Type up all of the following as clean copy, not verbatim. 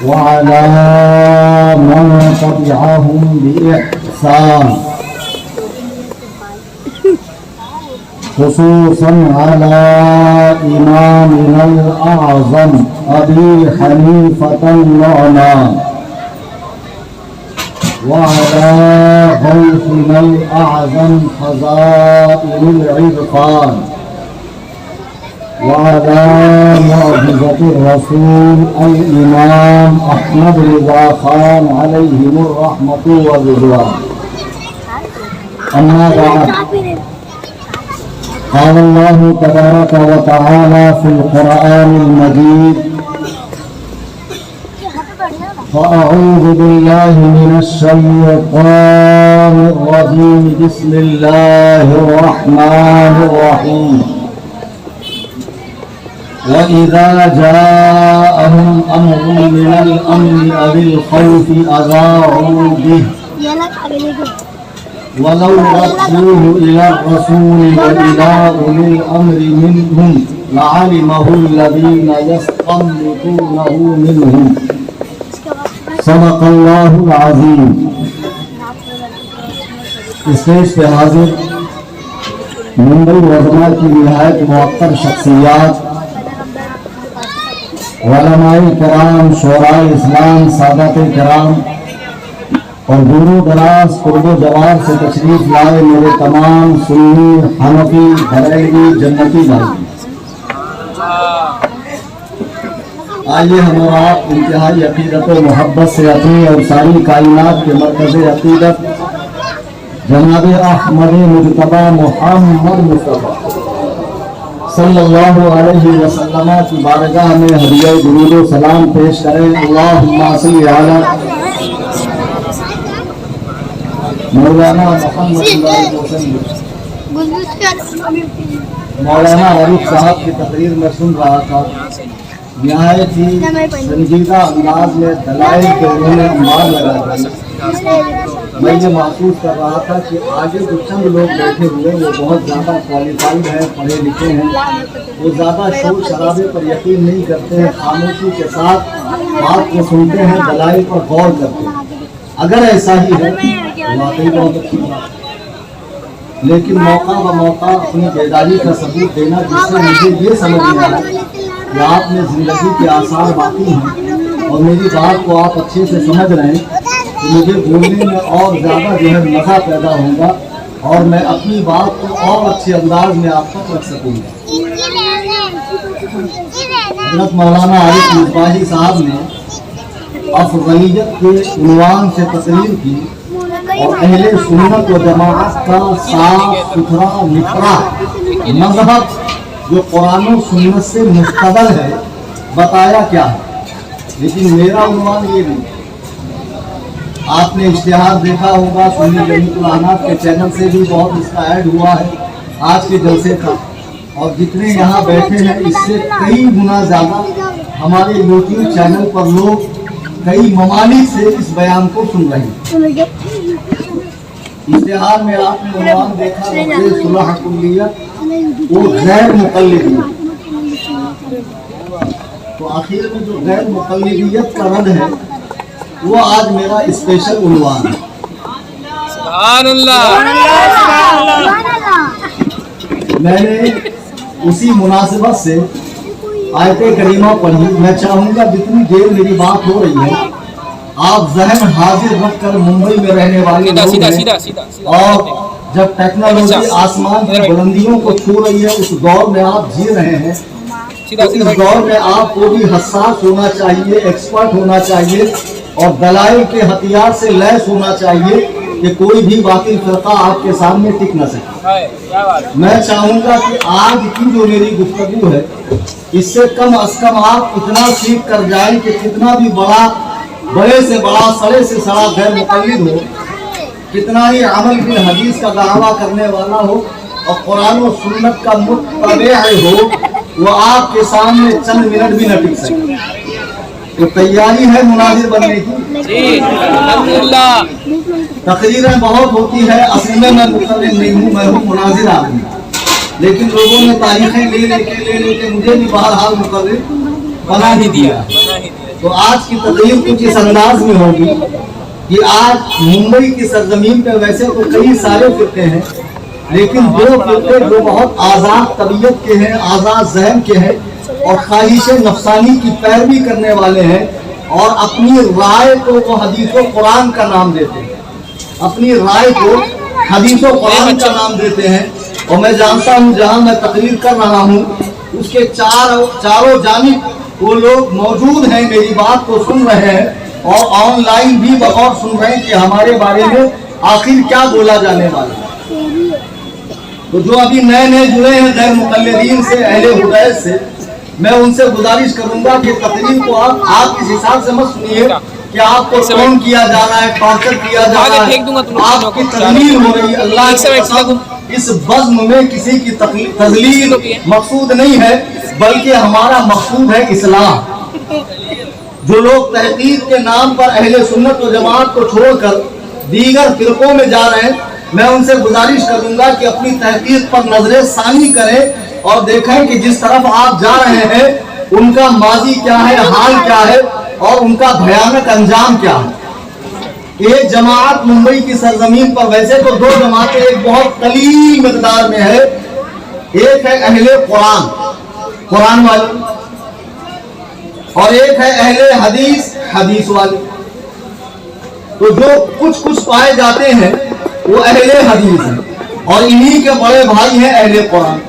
وعلى من تبعهم بإحسان، خصوصا على إمامنا الأعظم أبي حنيفة النعمان، وعلى غوثنا الأعظم خزائن العرفان، وعلى معجزة الرسول الإمام أحمد رضا خان عليهم الرحمة والرضوان. أما بعد، قال الله تبارك وتعالى في القرآن المجيد: فأعوذ بالله من الشيطان الرجيم، بسم الله الرحمن الرحيم. وإذا جاءهم أمر من الأمن أو الخوف أذاعوا به ولو ردوه إلى الرسول وإلى أولي الأمر منهم لعلمه الذين يستنبطونه منهم. صدق اللہ العظیم. اسٹیج پہ حاضر ممبئی وزما کی نہایت معطر شخصیات، علماء کرام، شعراء اسلام، سادات کرام اور دور و دراز قرب و جوار سے تشریف لائے میرے تمام سنی، حنفی، بریلوی، جنتی بھائی، آئیے ہم اور آپ انتہائی عقیدت و محبت سے اپنی اور ساری کائنات کے مرکز عقیدت جناب احمد مجتبی محمد مصطفیٰ صلی اللہ علیہ وسلم کی بارگاہ میں ہدیہ درود و سلام پیش کریں. اللہم صلی علی مولانا محمد مولانا عارف صاحب کی تقریر میں سن رہا تھا. نہایت ہی سنجیدہ انداز میں دلائل کے انہوں نے مار لگا دی. میں یہ محسوس کر رہا تھا کہ آگے جو چند لوگ بیٹھے ہوئے وہ بہت زیادہ کوالیفائڈ ہیں، پڑھے لکھے ہیں، وہ زیادہ شور شرابے پر یقین نہیں کرتے ہیں، خاموشی کے ساتھ بات کو سنتے ہیں، دلائل پر غور کرتے ہیں. اگر ایسا ہی ہے واقعی بہت اچھی بات، لیکن موقع ب موقع اپنی بیداری کا ثبوت دینا، جس سے مجھے یہ سمجھ میں آیا کہ آپ میں زندگی کے آثار باقی ہیں اور میری بات کو آپ اچھے سے سمجھ رہے ہیں، تو مجھے بولنے میں اور زیادہ جو ہے مزہ پیدا ہوگا اور میں اپنی بات کو اور اچھے انداز میں آپ تک رکھ سکوں گا. حضرت مولانا عارف مصباحی صاحب نے افضلیت کے عنوان سے تقریر کی اور اہل سنت و جماعت کا صاف ستھرا نکھرا مذہب جو قرآن و سنت سے مستقل ہے بتایا کیا ہے. لیکن میرا عنوان یہ نہیں. آپ نے اشتہار دیکھا ہوگا سنی جمیعت الحناف کے چینل سے بھی بہت اس کا ایڈ ہوا ہے آج کے جلسے کا، اور جتنے یہاں بیٹھے ہیں اس سے کئی گنا زیادہ ہمارے یوٹیوب چینل پر لوگ کئی ممالک سے اس بیان کو سن رہے ہیں. اشتہار میں آپ نے عنوان دیکھا صلح کلیت وہ غیر مقلدیت، تو آخر میں جو غیر مقلدیت کا رد ہے وہ آج میرا اسپیشل عنوان ہے. سبحان اللہ. میں نے اسی مناسبت سے آیت کریمہ پڑھی. میں چاہوں گا جتنی دیر میری بات ہو رہی ہے آپ ذہن حاضر رکھ کر ممبئی میں رہنے والے لوگ ہیں، اور جب ٹیکنالوجی آسمان کی بلندیوں کو چھو رہی ہے اس دور میں آپ جی رہے ہیں، تو اس دور میں آپ کو بھی حساس ہونا چاہیے، ایکسپرٹ ہونا چاہیے اور دلائل کے ہتھیار سے لیس ہونا چاہیے کہ کوئی بھی باطل فرقہ آپ کے سامنے ٹک نہ سکے. میں چاہوں گا کہ آج کی جو میری گفتگو ہے اس سے کم از کم آپ اتنا سیکھ کر جائیں کہ کتنا بھی بڑے سے بڑا سڑے سے سڑا غیر مقلد ہو، کتنا ہی عمل بالحدیث کا دعویٰ کرنے والا ہو اور قرآن و سنت کا متبع ہو، وہ آپ کے سامنے چند منٹ بھی نہ ٹک سکے. تو تیاری ہے مناظر بننے کی؟ تقریریں بہت ہوتی ہے، اصل میں مقرر نہیں ہوں، میں ہوں مناظر آدمی، لیکن لوگوں نے تاریخیں لے لے کے مجھے بھی بہرحال مقرر بنا ہی دیا. تو آج کی تقریر کچھ اس انداز میں ہوگی کہ آج ممبئی کی سرزمین پہ ویسے تو کئی سارے فرقے ہیں، لیکن دو فرقے جو بہت آزاد طبیعت کے ہیں، آزاد ذہن کے ہیں اور خواہش نفسانی کی پیروی کرنے والے ہیں، اور اپنی رائے کو وہ حدیث و قرآن کا نام دیتے ہیں، اپنی رائے کو حدیث و قرآن کا نام دیتے ہیں۔ اور میں جانتا ہوں جہاں میں تقریر کر رہا ہوں اس کے چاروں جانب وہ لوگ موجود ہیں، میری بات کو سن رہے ہیں اور آن لائن بھی بغور سن رہے ہیں کہ ہمارے بارے میں آخر کیا بولا جانے والا ہے۔ تو جو ابھی نئے جڑے ہیں غیر مقلدین سے، اہل ہدایت سے، میں ان سے گزارش کروں گا کہ تقریر کو آپ اس حساب سے مت سنیے کہ آپ کو ٹون کیا جا رہا ہے، ٹارچر کیا جا رہا ہے، آپ کی تذلیل ہو رہی ہے۔ اللہ کی قسم اس بزم میں کسی کی تذلیل مقصود نہیں ہے، بلکہ ہمارا مقصود ہے اصلاح۔ جو لوگ تحقیق کے نام پر اہل سنت و جماعت کو چھوڑ کر دیگر فرقوں میں جا رہے ہیں، میں ان سے گزارش کروں گا کہ اپنی تحقیق پر نظر ثانی کریں اور دیکھیں کہ جس طرف آپ جا رہے ہیں ان کا ماضی کیا ہے، حال کیا ہے اور ان کا بھیانک انجام کیا ہے۔ ایک جماعت ممبئی کی سرزمین پر، ویسے تو دو جماعتیں ایک بہت قلیل مقدار میں ہے، ایک ہے اہل قرآن والے اور ایک ہے اہل حدیث والے۔ تو جو کچھ پائے جاتے ہیں وہ اہل حدیث ہیں اور انہی کے بڑے بھائی ہیں اہل قرآن۔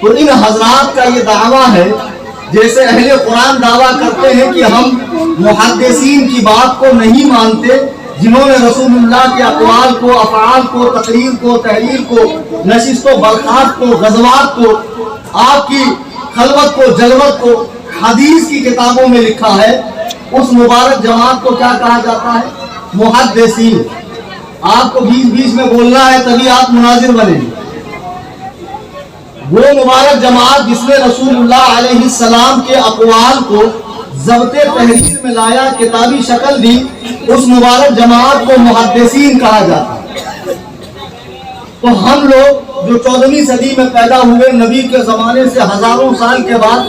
تو ان حضرات کا یہ دعویٰ ہے، جیسے اہل قرآن دعویٰ کرتے ہیں کہ ہم محدثین کی بات کو نہیں مانتے، جنہوں نے رسول اللہ کے اقوال کو، افعال کو، تقریر کو، تحریر کو، نشست و برخاست کو، غزوات کو، آپ کی خلوت کو، جلوت کو حدیث کی کتابوں میں لکھا ہے، اس مبارک جماعت کو کیا کہا جاتا ہے؟ محدثین۔ آپ کو بیچ میں بولنا ہے تبھی آپ مناظر بنیں گے۔ وہ مبارک جماعت جس نے رسول اللہ علیہ السلام کے اقوال کو ضبط تحریر میں لایا، کتابی شکل دی، اس مبارک جماعت کو محدثین کہا جاتا ہے۔ تو ہم لوگ جو 14ویں صدی میں پیدا ہوئے، نبی کے زمانے سے ہزاروں سال کے بعد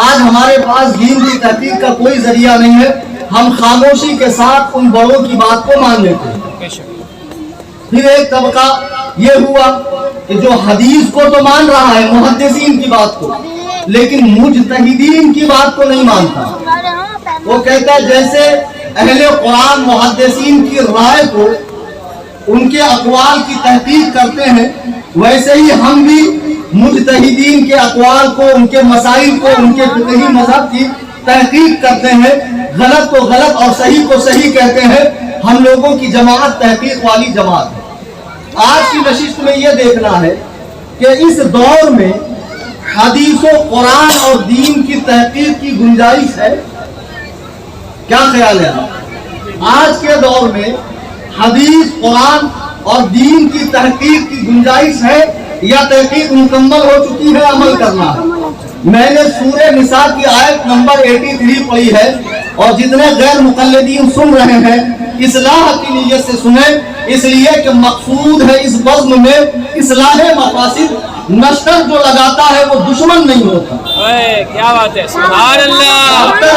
آج ہمارے پاس دین کی تحقیق کا کوئی ذریعہ نہیں ہے، ہم خاموشی کے ساتھ ان بڑوں کی بات کو مان لیتے ہیں۔ پھر ایک طبقہ یہ ہوا کہ جو حدیث کو تو مان رہا ہے، محدثین کی بات کو، لیکن مجتہدین کی بات کو نہیں مانتا۔ وہ کہتا ہے جیسے اہل قرآن محدثین کی رائے کو، ان کے اقوال کی تحقیق کرتے ہیں، ویسے ہی ہم بھی مجتہدین کے اقوال کو، ان کے مسائل کو، ان کے فقہی مذہب کی تحقیق کرتے ہیں، غلط کو غلط اور صحیح کو صحیح کہتے ہیں۔ ہم لوگوں کی جماعت تحقیق والی جماعت ہے۔ آج کی نشست میں یہ دیکھنا ہے کہ اس دور میں حدیث و قرآن اور دین کی تحقیق کی گنجائش ہے؟ کیا خیال ہے؟ آج کے دور میں حدیث، قرآن اور دین کی تحقیق کی گنجائش ہے یا تحقیق مکمل ہو چکی ہے، عمل کرنا ہے؟ میں نے سورہ نساء کی آیت نمبر 83 پڑھی ہے، اور جتنے غیر مقلدین سن رہے ہیں اصلاح کی نیت سے سنیں، اس لیے کہ مقصود ہے اس بزم میں اصلاح مقاصد۔ نشتر جو لگاتا ہے وہ دشمن نہیں ہوتا۔ کیا بات ہے، سبحان اللہ۔ ڈاکٹر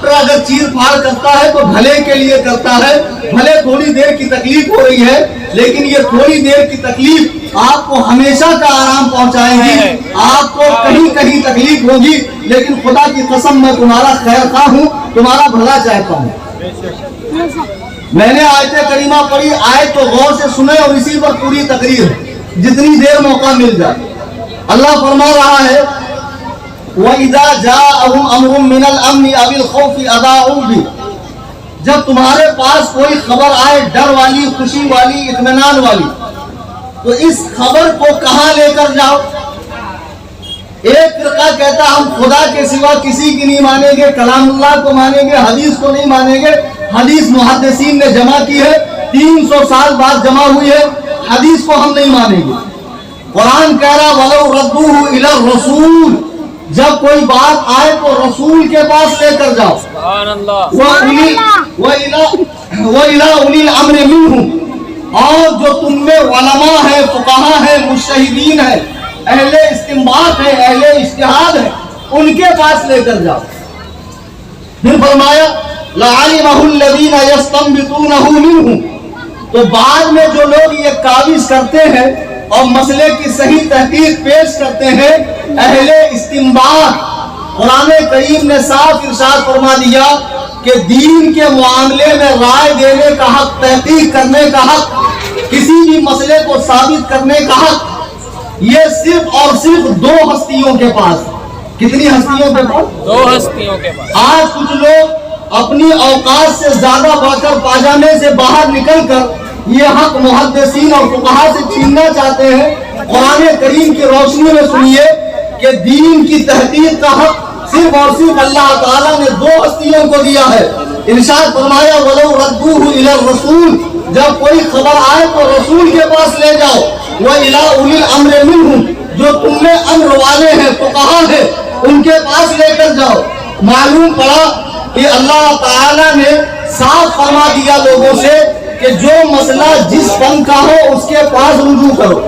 اگر چیر پھاڑ کرتا ہے تو بھلے کے لیے کرتا ہے، بھلے تھوڑی دیر کی تکلیف ہو رہی ہے، لیکن یہ تھوڑی دیر کی تکلیف آپ کو ہمیشہ کا آرام پہنچائے گی۔ آپ کو کہیں تکلیف ہوگی، لیکن خدا کی قسم میں تمہارا خیر خواہ ہوں، تمہارا بھلا چاہتا ہوں۔ میں نے آیت کریمہ پڑھی، آیت تو غور سے سنیں اور اسی پر پوری تقریر جتنی دیر موقع مل جائے۔ اللہ فرما رہا ہے وَإِذَا جَاءَهُمْ أَمْرٌ مِّنَ الْأَمْنِ أَوِ الْخَوْفِ أَذَاعُوا بِهِ، جب تمہارے پاس کوئی خبر آئے ڈر والی، خوشی والی، اطمینان والی، تو اس خبر کو کہاں لے کر جاؤ؟ ایک فرقہ کہتا ہم خدا کے سوا کسی کی نہیں مانیں گے، کلام اللہ کو مانیں گے، حدیث کو نہیں مانیں گے۔ حدیث محدثین نے جمع کی ہے، 300 سال بعد جمع ہوئی ہے، حدیث کو ہم نہیں مانیں گے۔ قرآن کہہ رہا وَلَوْ رَدُّوهُ إِلَى الرَّسُولِ، جب کوئی بات آئے تو رسول کے پاس لے کر جاؤ۔ سبحان اللہ۔ وَإِلَىٰ أُولِي الْأَمْرِ مِنْهُمْ، اور جو تم میں علماء ہیں، فقہاء ہیں، مجتہدین ہیں، اہل استنباط ہیں، اہل اجتہاد ہیں، ان کے پاس لے کر جاؤ۔ پھر فرمایا لَعَلِمَهُ الَّذِينَ يَسْتَنبِطُونَهُ مِنْهُمْ، تو بعد میں جو لوگ یہ قابض کرتے ہیں اور مسئلے کی صحیح تحقیق پیش کرتے ہیں، اہل استنباط، قرآن کریم نے صاف ارشاد فرما دیا کہ دین کے معاملے میں رائے دینے کا حق، تحقیق کرنے کا حق، کسی بھی مسئلے کو ثابت کرنے کا حق، یہ صرف اور صرف دو ہستیوں کے پاس۔ کتنی ہستیوں کے پاس؟ دو ہستیوں کے پاس۔ آج کچھ لوگ اپنی اوقات سے زیادہ بڑھ کر پاجامے سے باہر نکل کر یہ حق محدثین اور فقہا سے چھیننا چاہتے ہیں۔ قرآن کریم کی روشنی میں سنیے کہ دین کی تحقیق کا حق صرف اور صرف اللہ تعالیٰ نے دو ہستیوں کو دیا ہے۔ ارشاد فرمایا وَلَوْ رَدُّوهُ إِلَى الرَّسُولِ، جب کوئی خبر آئے تو رسول کے پاس لے جاؤ، وَإِلَىٰ أُولِي الْأَمْرِ مِنْهُمْ، جو تم میں امر والے ہیں، فقہا ہیں، ان کے پاس لے کر جاؤ۔ معلوم پڑا کہ اللہ تعالیٰ نے صاف فرما دیا لوگوں سے کہ جو مسئلہ جس فن کا ہو اس کے پاس رجوع کرو۔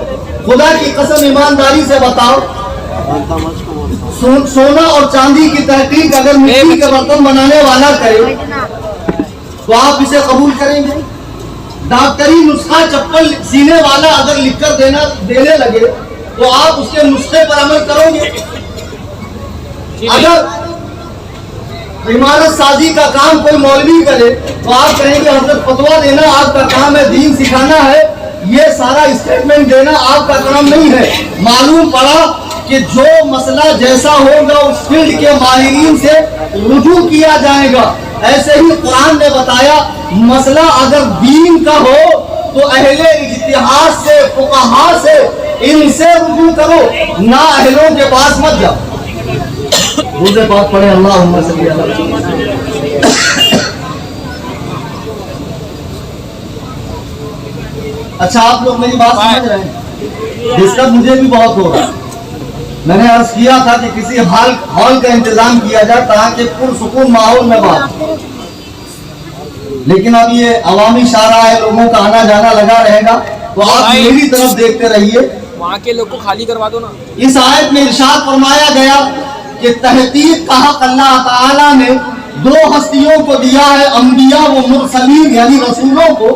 خدا کی قسم ایمانداری سے بتاؤ، سونا اور چاندی کی تحقیق اگر مٹی کے برتن بنانے والا کرے تو آپ اسے قبول کریں گے؟ ڈاکٹری نسخہ چپل سینے والا اگر لکھ کر دینے لگے تو آپ اس کے نسخے پر عمل کرو گے؟ اگر عمارت سازی کا کام کوئی مولوی کرے تو آپ کہیں گے حضرت فتویٰ دینا آپ کا کام ہے، دین سکھانا ہے، یہ سارا اسٹیٹمنٹ دینا آپ کا کام نہیں ہے۔ معلوم پڑا کہ جو مسئلہ جیسا ہوگا اس فیلڈ کے ماہرین سے رجوع کیا جائے گا۔ ایسے ہی قرآن نے بتایا مسئلہ اگر دین کا ہو تو اہل اجتہاد سے، فقہا سے، ان سے رجوع کرو، نہ اہلوں کے پاس مت جاؤ۔ روزے پاک پڑھیں اللہم صلی اللہ علیہ وسلم۔ اچھا آپ لوگ میری بات سمجھ رہے ہیں؟ ڈسکس مجھے بھی بہت ہو رہا ہے۔ میں نے عرض کیا تھا کہ کسی ہال کا انتظام کیا جائے تاکہ پرسکون ماحول میں بات، لیکن اب یہ عوامی شارع ہے، لوگوں کا آنا جانا لگا رہے گا، تو آپ میری طرف دیکھتے رہیے۔ وہاں کے لوگ کو خالی کروا دو نا۔ اس آیت میں ارشاد فرمایا گیا کہ تحقیق کا حق اللہ تعالیٰ نے دو ہستیوں کو دیا ہے، انبیاء و مرسلین یعنی رسولوں کو،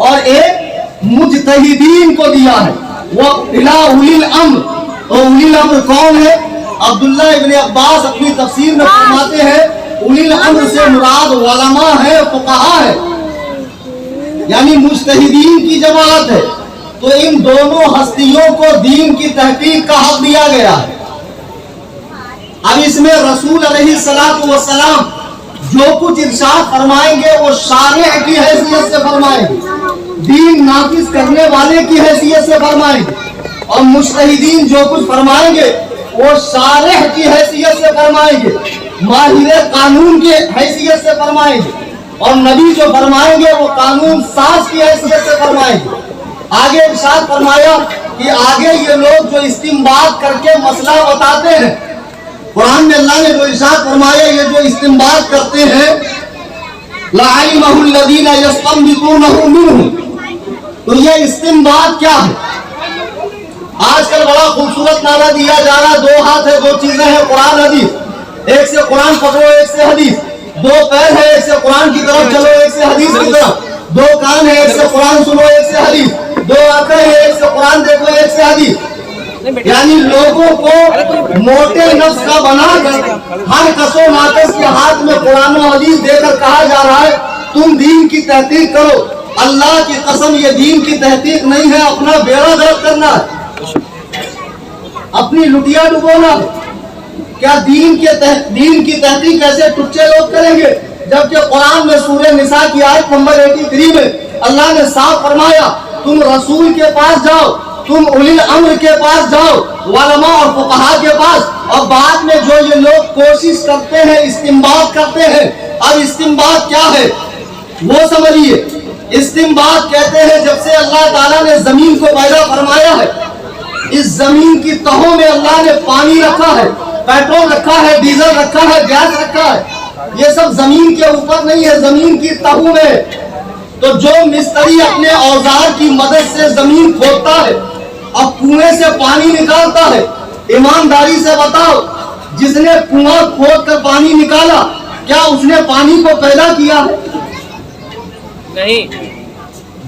اور ایک مجتہدین کو دیا ہے، وہ الی اولی الامر۔ تو اولی الامر کون ہے؟ عبداللہ ابن عباس اپنی تفسیر میں فرماتے ہیں اولی الامر سے مراد علماء ہے، فقہا ہے، یعنی مجتہدین کی جماعت ہے۔ تو ان دونوں ہستیوں کو دین کی تحقیق کا حق دیا گیا ہے۔ اب اس میں رسول علیہ السلام جو کچھ ارشاد فرمائیں گے وہ شارع کی حیثیت سے فرمائیں گے، دین نافذ کرنے والے کی حیثیت سے فرمائیں گے، اور مجتہدین جو کچھ فرمائیں گے وہ شارع کی حیثیت سے فرمائیں گے، ماہر قانون کی حیثیت سے فرمائیں گے، اور نبی جو فرمائیں گے وہ قانون ساز کی حیثیت سے فرمائیں گے۔ آگے ارشاد فرمایا کہ آگے یہ لوگ جو استنباط کر کے مسئلہ بتاتے ہیں، قرآن میں اللہ نے جو ارشاد فرمایا یہ جو استنباط کرتے ہیں لَعَلِمَهُ الَّذِينَ يَسْتَنبِطُونَهُ مِنْهُمْ، تو یہ استنباط کیا ہے؟ آج کل بڑا خوبصورت نعرہ دیا جا رہا، دو ہاتھ ہے، دو چیزیں ہیں، قرآن حدیث، ایک سے قرآن پکڑو ایک سے حدیث، دو پیر ہے ایک سے قرآن کی طرف چلو ایک سے حدیث کی طرف، دو کان ہے ایک سے قرآن سنو ایک سے حدیث، دو آنکھیں ہیں ایک سے قرآن دیکھو ایک سے حدیث۔ یعنی لوگوں کو موٹے نفس کا بنا کر ہر کس و ناقص کے ہاتھ میں قرآن و حدیث دے کر کہا جا رہا ہے تم دین کی تحقیق کرو۔ اللہ کی قسم یہ دین کی تحقیق نہیں ہے، اپنا بیڑا غرق کرنا ہے، اپنی لٹیا ڈبونا ہے۔ کیا دین کی تحقیق ایسے ٹچے لوگ کریں گے؟ جبکہ قرآن میں سورہ نساء کی آیت نمبر 83 میں اللہ نے صاف فرمایا تم رسول کے پاس جاؤ، تم اولی الامر کے پاس جاؤ، علماء اور فقہا کے پاس۔ اور بعد میں جو یہ لوگ کوشش کرتے ہیں، استنباط کرتے ہیں، اب استنباط کیا ہے وہ سمجھیے۔ استنباط کہتے ہیں جب سے اللہ تعالیٰ نے زمین کو پیدا فرمایا ہے، اس زمین کی تہوں میں اللہ نے پانی رکھا ہے، پیٹرول رکھا ہے، ڈیزل رکھا ہے، گیس رکھا ہے، یہ سب زمین کے اوپر نہیں ہے، زمین کی تہوں میں۔ تو جو مستری اپنے اوزار کی مدد سے زمین کھودتا ہے اور کنویں سے پانی نکالتا ہے، ایمانداری سے بتاؤ جس نے کنواں کھود کر پانی نکالا کیا اس نے پانی کو پیدا کیا ہے؟ نہیں.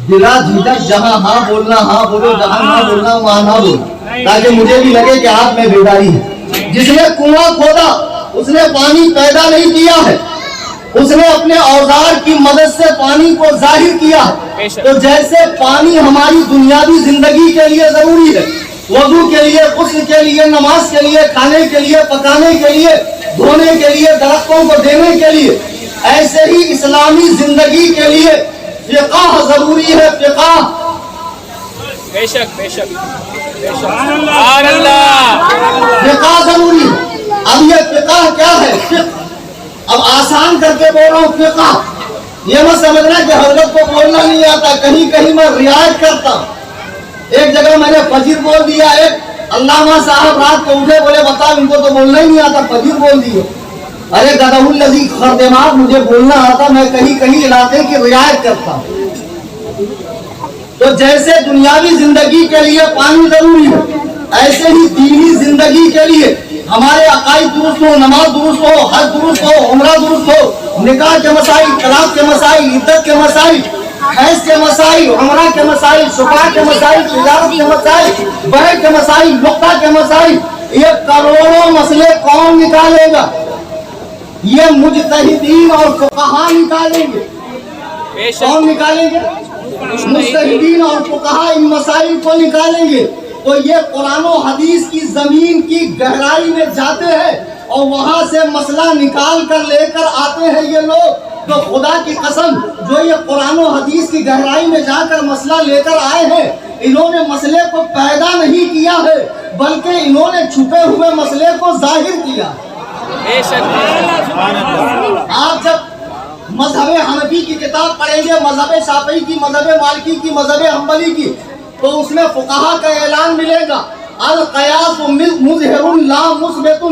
بلا جھجک جہاں ہاں بولنا ہاں بولو، جہاں نہ بولنا وہاں نہ بولو، تاکہ مجھے بھی لگے کہ آپ میں بیداری ہے. جس نے کنواں کھودا اس نے پانی پیدا نہیں کیا ہے، اس نے اپنے اوزار کی مدد سے پانی کو ظاہر کیا ہے. تو جیسے پانی ہماری دنیاوی زندگی کے لیے ضروری ہے، وضو کے لیے، غسل کے لیے، نماز کے لیے، کھانے کے لیے، پکانے کے لیے، دھونے کے لیے، درختوں کو دینے کے لیے، ایسے ہی اسلامی زندگی کے لیے فقہ ضروری ہے. فقہ بے شک بے شک بے شک. سبحان اللہ. فقہ ضروری ہے. اب یہ فقہ کیا ہے؟ فقہ اب آسان کر کے بول رہا ہوں. فقہ یہ مت سمجھنا کہ حضرت کو بولنا نہیں آتا، کہیں کہیں میں رعایت کرتا ہوں. ایک جگہ میں نے فجر بول دیا، ایک علامہ صاحب رات کو اٹھے بولے بتاؤ ان کو تو بولنا ہی نہیں آتا، فجر بول دیے. ارے گدہ الذی خردمات، مجھے بولنا آتا، میں کہیں کہیں علاقے کی رعایت کرتا ہوں. تو جیسے دنیاوی زندگی کے لیے پانی ضروری ہے، ایسے ہی دینی زندگی کے لیے ہمارے عقائد درست ہو، نماز درست ہو، حج درست ہو، عمرہ درست ہو، نکاح کے مسائل، طلاق کے مسائل، عدت کے مسائل، حیض کے مسائل، عمرہ کے مسائل، شفاعت کے مسائل، تجارت کے مسائل، بیع کے مسائل، نقطہ کے مسائل، یہ کروڑوں مسئلے کون نکالے گا؟ یہ مجتہدین اور فقہاء نکالیں گے. بے شک. کون نکالیں گے؟ مجتہدین اور فقہاء ان مسائل کو نکالیں گے. تو یہ قرآن و حدیث کی زمین کی گہرائی میں جاتے ہیں اور وہاں سے مسئلہ نکال کر لے کر آتے ہیں یہ لوگ. تو خدا کی قسم جو یہ قرآن و حدیث کی گہرائی میں جا کر مسئلہ لے کر آئے ہیں، انہوں نے مسئلے کو پیدا نہیں کیا ہے بلکہ انہوں نے چھپے ہوئے مسئلے کو ظاہر کیا. بے شک. آپ جب مذہب حنفی کی کتاب پڑھیں گے، مذہب شافعی کی، مذہب مالکی کی، مذہب حنبلی کی، تو اس میں فقہا کا اعلان ملے گا القیاس مظہر لا مثبت.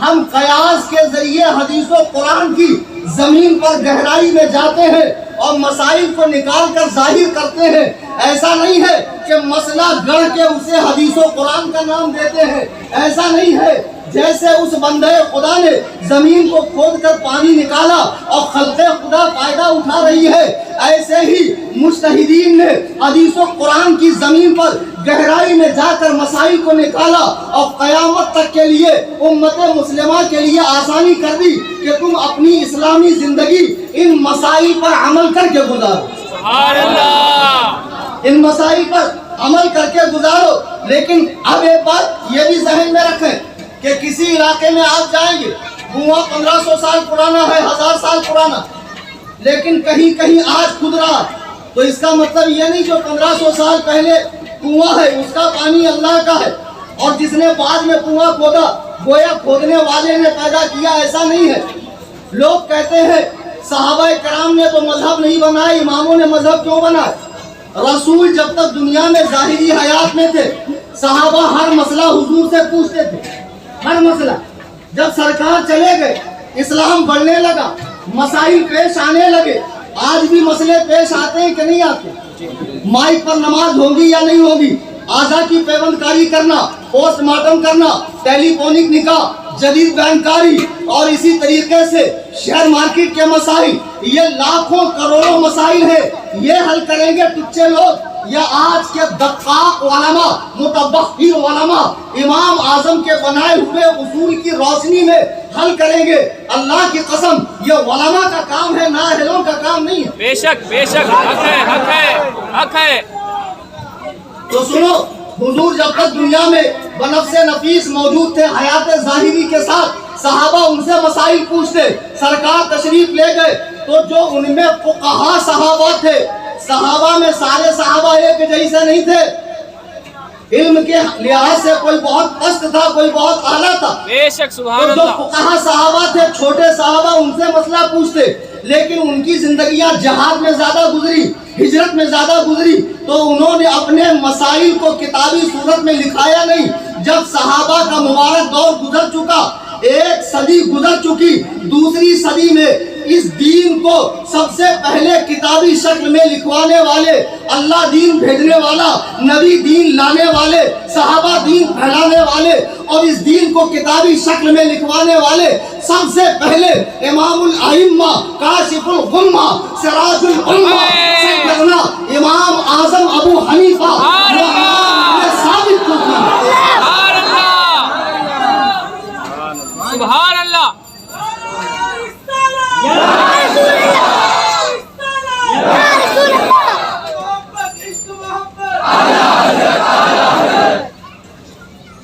ہم قیاس کے ذریعے حدیث و قرآن کی زمین پر گہرائی میں جاتے ہیں اور مسائل کو نکال کر ظاہر کرتے ہیں. ایسا نہیں ہے کہ مسئلہ گڑھ کے اسے حدیث و قرآن کا نام دیتے ہیں، ایسا نہیں ہے. جیسے اس بندے خدا نے زمین کو کھود کر پانی نکالا اور خلق خدا فائدہ اٹھا رہی ہے، ایسے ہی مجتہدین نے حدیث و قرآن کی زمین پر گہرائی میں جا کر مسائل کو نکالا اور قیامت تک کے لیے امت مسلمہ کے لیے آسانی کر دی کہ تم اپنی اسلامی زندگی ان مسائل پر عمل کر کے گزارو. سبحان اللہ. ان مسائل پر عمل کر کے گزارو. لیکن اب ایک بات یہ بھی ذہن میں رکھیں کہ کسی علاقے میں آپ جائیں گے، کنواں 1500 سال پرانا ہے، 1000 سال پرانا، لیکن کہیں کہیں آج کھد رہا، تو اس کا مطلب یہ نہیں جو 1500 سال پہلے کنواں ہے اس کا پانی اللہ کا ہے اور جس نے بعد میں کنواں کھودا گویا کھودنے والے نے پیدا کیا، ایسا نہیں ہے. لوگ کہتے ہیں صحابہ کرام نے تو مذہب نہیں بنائے، اماموں نے مذہب کیوں بنائے؟ رسول جب تک دنیا میں ظاہری حیات میں تھے، صحابہ ہر مسئلہ حضور سے پوچھتے تھے، ہر مسئلہ. جب سرکار چلے گئے، اسلام بڑھنے لگا، مسائل پیش آنے لگے. آج بھی مسئلے پیش آتے ہیں کہ نہیں آتے؟ مائک پر نماز ہوگی یا نہیں ہوگی، اعضاء کی پیوند کاری کرنا، پوسٹ مارٹم کرنا، ٹیلی فونک نکاح، جدید بینکاری اور اسی طریقے سے شیئر مارکیٹ کے مسائل، یہ لاکھوں کروڑوں مسائل ہیں. یہ حل کریں گے ٹچے لوگ یا آج کے دقاق علماء، متبحر علماء امام اعظم کے بنائے ہوئے اصول کی روشنی میں حل کریں گے؟ اللہ کی قسم یہ علماء کا کام ہے، نااہلوں کا کام نہیں ہے. بے شک بے شک. حق ہے حق ہے حق ہے. تو سنو، حضور جب تک دنیا میں بنفس نفیس موجود تھے حیات ظاہری کے ساتھ، صحابہ ان سے مسائل پوچھتے. سرکار تشریف لے گئے تو جو ان میں فقہا صحابہ تھے، صحابہ میں سارے صحابہ ایک جیسے نہیں تھے. علم کے لحاظ سے کوئی بہت پست تھا، کوئی بہت اعلیٰ تھا. بے شک. سبحان جو اللہ. فقہا صحابہ تھے، چھوٹے صحابہ، ان سے مسئلہ پوچھتے، لیکن ان کی زندگیاں جہاد میں زیادہ گزری، ہجرت میں زیادہ گزری، تو انہوں نے اپنے مسائل کو کتابی صورت میں لکھایا نہیں. جب صحابہ کا مبارک دور گزر چکا، ایک صدی گزر چکی، دوسری صدی میں اس دین کو سب سے پہلے کتابی شکل میں لکھوانے والے، اللہ دین بھیجنے والا، نبی دین لانے والے، صحابہ دین پھیلانے والے، اور اس دین کو کتابی شکل میں لکھوانے والے سب سے پہلے امام الائمہ، کاشف الغمہ، سراج الامہ، سیدنا امام اعظم ابو حنیفہ نے ثابت کر دیا۔ سبحان اللہ۔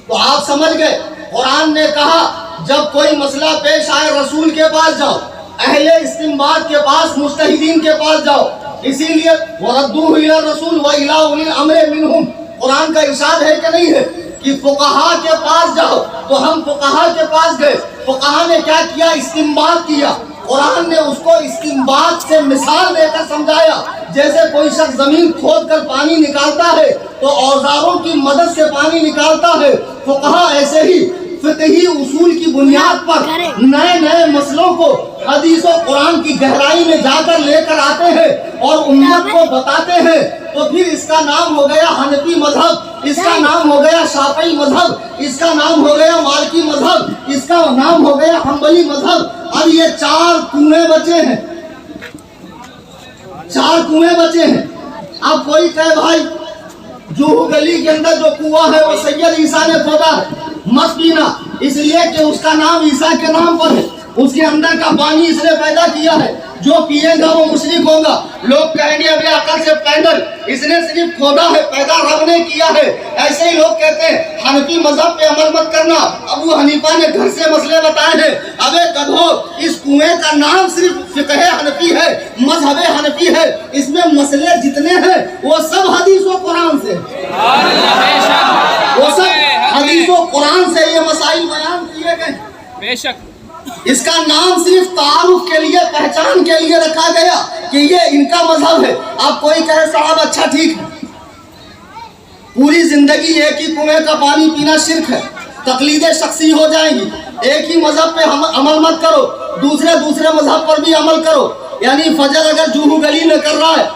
تو آپ سمجھ گئے، قرآن نے کہا جب کوئی مسئلہ پیش آئے رسول کے پاس جاؤ، اہل استنباط کے پاس، مجتہدین کے پاس جاؤ۔ اسی لیے وَرَدُّوهُ إِلَى الرَّسُولِ وَإِلَىٰ أُولِي الْأَمْرِ مِنْهُمْ، قرآن کا ارشاد ہے کہ نہیں ہے کہ فقہا کے پاس جاؤ؟ تو ہم فقہا کے پاس گئے، فقہا نے کیا کیا؟ استنباط کیا۔ قرآن نے اس کو استنباط سے مثال دے کر سمجھایا، جیسے کوئی شخص زمین کھود کر پانی نکالتا ہے تو اوزاروں کی مدد سے پانی نکالتا ہے، فقہا ایسے ہی فقہی اصول کی بنیاد پر نئے نئے مسئلوں کو حدیث و قرآن کی گہرائی میں جا کر لے کر آتے ہیں اور امت کو بتاتے ہیں۔ تو پھر اس کا نام ہو گیا حنفی مذہب، اس کا نام ہو گیا شافعی مذہب، اس کا نام ہو گیا مالکی مذہب، اس کا نام ہو گیا حنبلی مذہب۔ اب یہ 4 کنویں بچے ہیں، 4 کنویں بچے ہیں۔ اب کوئی کہے بھائی جوہو گلی کے اندر جو کنواں ہے وہ سید عیسیٰ نے کھودا ہے، مت پینا، اس لیے کہ اس کا نام عیسیٰ کے نام پر ہے، اس کے اندر کا پانی اس نے پیدا کیا ہے، جو پیے گا وہ مشرک ہوگا۔ لوگ کہیں گے ابھی عقل سے پینڈل، اس نے صرف کھودا ہے، پیدا رب نے کیا ہے۔ ایسے ہی لوگ کہتے ہیں حنفی مذہب پہ عمل مت کرنا، ابو حنیفہ نے گھر سے مسئلے بتائے ہیں۔ ابے گدھو، اس کنویں کا نام صرف فقہ حنفی ہے، مذہب حنفی ہے، اس میں مسئلے جتنے ہیں وہ سب حدیث و قرآن سے، وہ سب حدیث و قرآن سے یہ مسائل بیان کیے گئے۔ بے شک اس کا نام صرف تعارف کے لیے، پہچان کے لیے رکھا گیا کہ یہ ان کا مذہب ہے۔ اب کوئی کہے صاحب اچھا ٹھیک ہے، پوری زندگی ایک ہی کنویں کا پانی پینا شرک ہے، تقلیدیں شخصی ہو جائیں گی، ایک ہی مذہب پہ عمل مت کرو، دوسرے مذہب پر بھی عمل کرو۔ یعنی فجر اگر جوہو گلی میں کر رہا ہے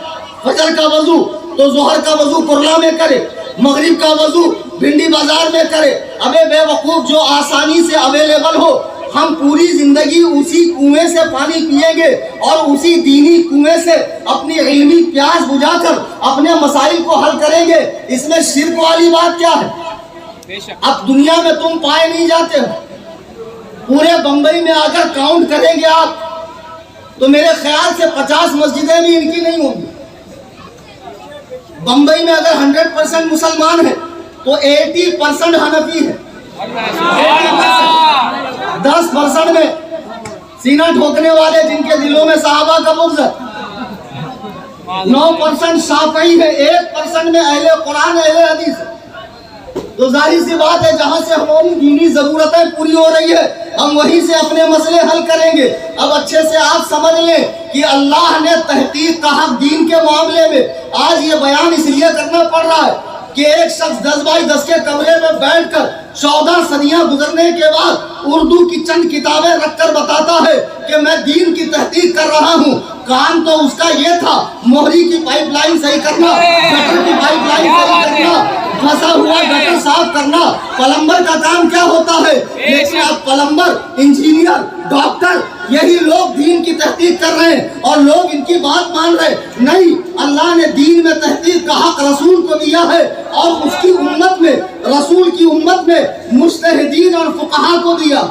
فجر کا وضو، تو ظہر کا وضو کرلا میں کرے، مغرب کا وضو بھنڈی بازار میں کرے۔ ابے بے وقوف، جو آسانی سے اویلیبل ہو، ہم پوری زندگی اسی کنویں سے پانی پیئیں گے اور اسی دینی کنویں سے اپنی علمی پیاس بجھا کر اپنے مسائل کو حل کریں گے۔ اس میں شرک والی بات کیا ہے؟ بے شک اب دنیا میں تم پائے نہیں جاتے ہو، پورے بمبئی میں اگر کاؤنٹ کریں گے آپ تو میرے خیال سے 50 مسجدیں بھی ان کی نہیں ہوں گی۔ بمبئی میں اگر 100% مسلمان ہیں تو 80% حنفی ہے، 10% میں سینہ ٹھوکنے والے جن کے دلوں میں صحابہ کا بغض ہے، 9% شافعی ہے، 1% میں اہل قرآن اہل حدیث ہے۔ تو ظاہر سی بات ہے جہاں سے ہماری دینی ضرورتیں پوری ہو رہی ہے ہم وہیں سے اپنے مسئلے حل کریں گے۔ اب اچھے سے آپ سمجھ لیں کہ اللہ نے تحقیق کا حق دین کے معاملے میں آج یہ بیان اس لیے کرنا پڑ رہا ہے کہ ایک شخص 10x10 کے کمرے میں بیٹھ کر 14 صدیاں گزرنے کے بعد اردو کی چند کتابیں رکھ کر بتاتا ہے کہ میں دین کی تحقیق کر رہا ہوں۔ کام تو اس کا یہ تھا موہری کی پائپ لائن صحیح کرنا، گٹر کی پائپ لائن صحیح کرنا، پھنسا ہوا گٹر صاف کرنا۔ پلمبر کا کام کیا ہوتا ہے؟ لیکن اب پلمبر، انجینئر، ڈاکٹر، یہی لوگ دین کی تحقیق کر رہے ہیں اور لوگ ان کی بات مان رہے۔ نہیں، اللہ نے دین میں تحقیق کا حق رسول کو دیا ہے اور اس کی امت میں، رسول کی امت میں مجتہدین اور فقہا کو دیا،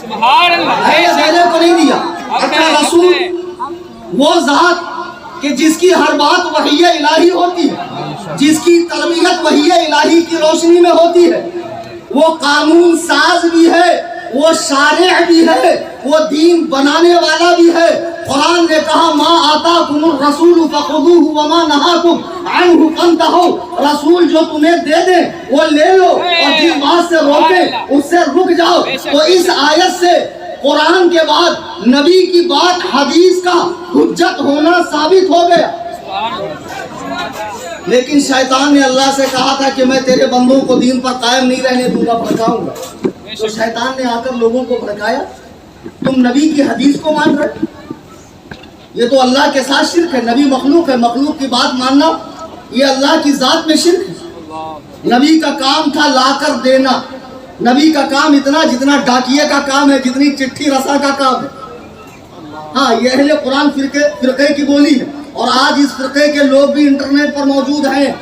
سبحان اللہ۔ ایسے کو نہیں دیا۔ اچھا، رسول وہ ذات کہ جس کی ہر بات وحی الہی ہوتی ہے، جس کی تربیت وحی الہی کی روشنی میں ہوتی ہے، وہ قانون ساز بھی ہے، وہ شارع بھی ہے، وہ دین بنانے والا بھی ہے۔ قرآن نے کہا ما آتاکم الرسول فخذوہ وما نہاکم عنہ فانتہوا، رسول جو تمہیں دے دیں وہ لے لو اور جس بات سے روکے اس سے رک جاؤ۔ تو اس آیت سے قرآن کے بعد نبی کی بات حدیث کا حجت ہونا ثابت ہو گیا۔ لیکن شیطان نے اللہ سے کہا تھا کہ میں تیرے بندوں کو دین پر قائم نہیں رہنے دوں گا، بھڑکاؤں گا۔ تو شیطان نے آ کر لوگوں کو بھڑکایا، تم نبی کی حدیث کو مان رہے، یہ تو اللہ کے ساتھ شرک ہے. نبی مخلوق ہے, مخلوق کی بات ماننا یہ اللہ کی ذات میں شرک ہے. نبی کا کام تھا لا کر دینا. نبی کا کام اتنا جتنا ڈاکیے کا کام ہے, جتنی چٹھی رسا کا کام ہے. ہاں, یہ اہل قرآن فرقے کی بولی ہے, اور آج اس فرقے کے لوگ بھی انٹرنیٹ پر موجود ہیں.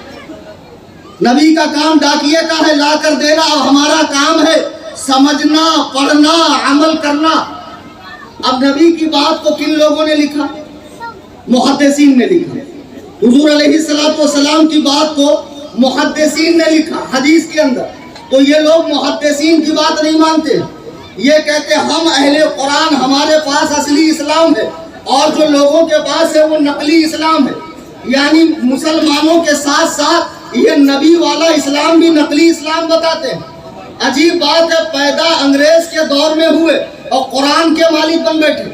نبی کا کام ڈاکیے کا ہے, لا کر دینا. اب ہمارا کام ہے سمجھنا, پڑھنا, عمل کرنا. اب نبی کی بات کو کن لوگوں نے لکھا؟ محدثین نے لکھا. حضور علیہ السلام کی بات کو محدثین نے لکھا حدیث کے اندر. تو یہ لوگ محدثین کی بات نہیں مانتے. یہ کہتے ہم اہل قرآن, ہمارے پاس اصلی اسلام ہے, اور جو لوگوں کے پاس ہے وہ نقلی اسلام ہے. یعنی مسلمانوں کے ساتھ ساتھ یہ نبی والا اسلام بھی نقلی اسلام بتاتے ہیں. عجیب بات ہے, پیدا انگریز کے دور میں ہوئے اور قرآن کے مالک بن بیٹھے.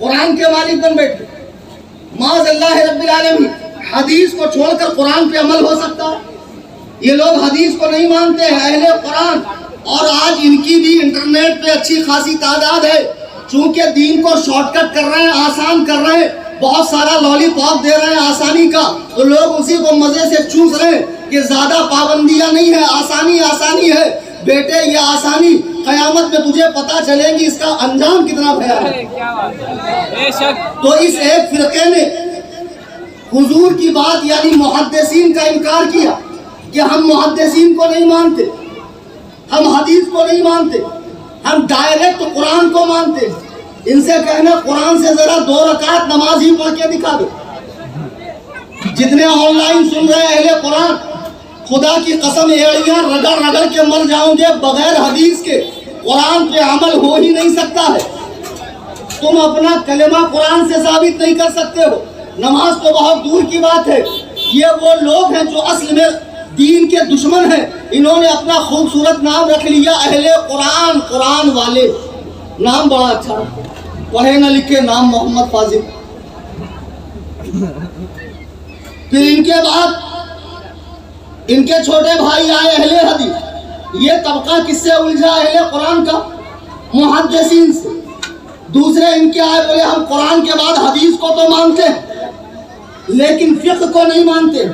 قرآن کے مالک بن بیٹھے. معاذ اللہ رب العالمین. حدیث کو چھوڑ کر قرآن پہ عمل ہو سکتا ہے؟ یہ لوگ حدیث کو نہیں مانتے ہیں, اہل قرآن. اور آج ان کی بھی انٹرنیٹ پہ اچھی خاصی تعداد ہے. چونکہ دین کو شارٹ کٹ کر رہے ہیں, آسان کر رہے ہیں, بہت سارا لالی پاپ دے رہے ہیں آسانی کا, تو لوگ اسی کو مزے سے چوس رہے ہیں کہ زیادہ پابندیاں نہیں ہے, آسانی آسانی ہے. بیٹے یہ آسانی قیامت میں تجھے پتا چلے گی اس کا انجام کتنا بھیانک ہے. تو اس ایک فرقے نے حضور کی بات یعنی محدثین کا انکار کیا کہ ہم محدثین کو نہیں مانتے, ہم حدیث کو نہیں مانتے, ہم ڈائریکٹ قرآن کو مانتے. ان سے کہنا قرآن سے ذرا 2 رکعت نماز ہی پڑھ کے دکھا دو. جتنے آن لائن سن رہے اہل قرآن, خدا کی قسم ایڑیاں رگڑ رگڑ کے مر جاؤں گے, بغیر حدیث کے قرآن پہ عمل ہو ہی نہیں سکتا ہے. تم اپنا کلمہ قرآن سے ثابت نہیں کر سکتے ہو, نماز تو بہت دور کی بات ہے. یہ وہ لوگ ہیں جو اصل میں دین کے دشمن ہیں. انہوں نے اپنا خوبصورت نام رکھ لیا اہل قرآن, قرآن والے. نام بڑا اچھا, پڑھے نہ لکھے نام محمد فاضل. پھر ان کے بعد ان کے چھوٹے بھائی آئے اہل حدیث. یہ طبقہ کس سے الجھا؟ اہل قرآن کا, محدثین سے. دوسرے ان کے آئے, بولے ہم قرآن کے بعد حدیث کو تو مانتے ہیں لیکن فقہ کو نہیں مانتے ہیں.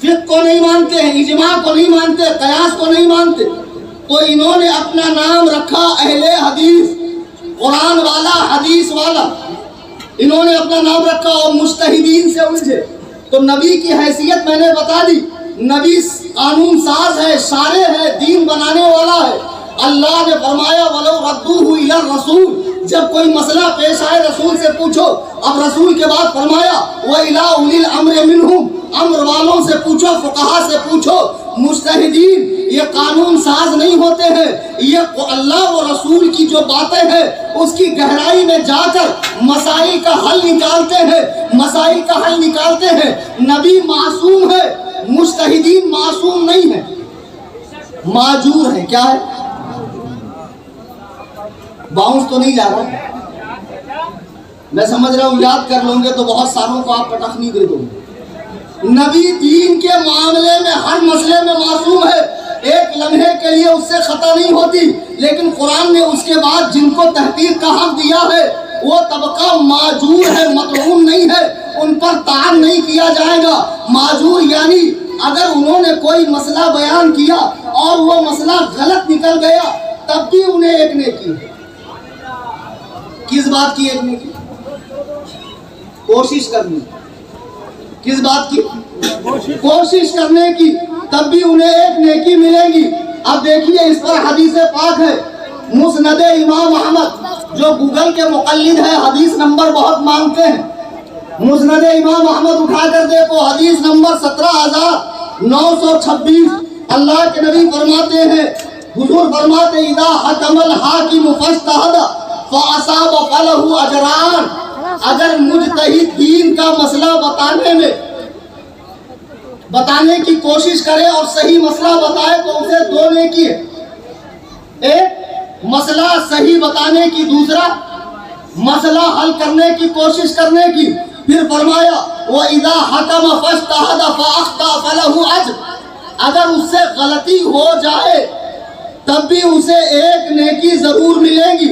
فقہ کو نہیں مانتے ہیں, اجماع کو نہیں مانتے, قیاس کو نہیں مانتے. تو انہوں نے اپنا نام رکھا اہل حدیث, قرآن والا, حدیث والا. انہوں نے اپنا نام رکھا اور مجتہدین سے الجھے. تو نبی کی حیثیت میں نے بتا دی. نبی قانون ساز ہے, شارع ہے, دین بنانے والا ہے. اللہ نے فرمایا وَلَوْ رَدُّوهُ إِلَى الرَّسُولِ, جب کوئی مسئلہ پیش آئے رسول سے پوچھو. اب رسول کے بعد فرمایا وَإِلَىٰ أُولِي الْأَمْرِ مِنْهُمْ, امر والوں سے پوچھو, فقہا سے پوچھو. مجتہدین یہ قانون ساز نہیں ہوتے ہیں, یہ اللہ و رسول کی جو باتیں ہیں اس کی گہرائی میں جا کر مسائل کا حل نکالتے ہیں, مسائل کا حل نکالتے ہیں. نبی معصوم ہے, مجتہدین معصوم نہیں ہے, معجور ہے. کیا ہے؟ باؤنس تو نہیں جا رہا, میں سمجھ رہا ہوں یاد کر لوں گے تو بہت ساروں کو آپ پٹخنی دے دوں گے. نبی دین کے معاملے میں ہر مسئلے میں معصوم ہے, ایک لمحے کے لیے اس سے خطا نہیں ہوتی. لیکن قرآن نے اس کے بعد جن کو تحقیق کا حق دیا ہے وہ طبقہ معجور ہے, مطعون نہیں ہے, ان پر طعن نہیں کیا جائے گا. معجور یعنی اگر انہوں نے کوئی مسئلہ بیان کیا اور وہ مسئلہ غلط نکل گیا تب بھی انہیں ایک نیکی. کس بات کی ایک نیکی؟ کوشش کرنی. کس بات کی؟ کوشش کرنے کی, تب بھی انہیں ایک نیکی ملے گی. اب دیکھیے اس پر حدیث پاک ہے مسند امام احمد, جو گوگل کے مقلد ہے, حدیث نمبر بہت مانگتے ہیں. مسند امام احمد اٹھا کر دیکھو, حدیث نمبر 17926. اللہ کے نبی فرماتے ہیں, حضور فرماتے اذا حکم الحاکم فاجتہد فاصاب فلہ اجران. اگر مجتہد دین کا مسئلہ بتانے کی کوشش کرے اور صحیح مسئلہ بتائے تو اسے 2 نیکی ہے. ایک مسئلہ صحیح بتانے کی, دوسرا مسئلہ حل کرنے کی کوشش کرنے کی. پھر فرمایا وَإِذَا حَكَمَ فَاجْتَهَدَ فَأَخْطَأَ فَلَهُ أَجْرٌ. اگر اس سے غلطی ہو جائے تب بھی اسے ایک نیکی ضرور ملے گی.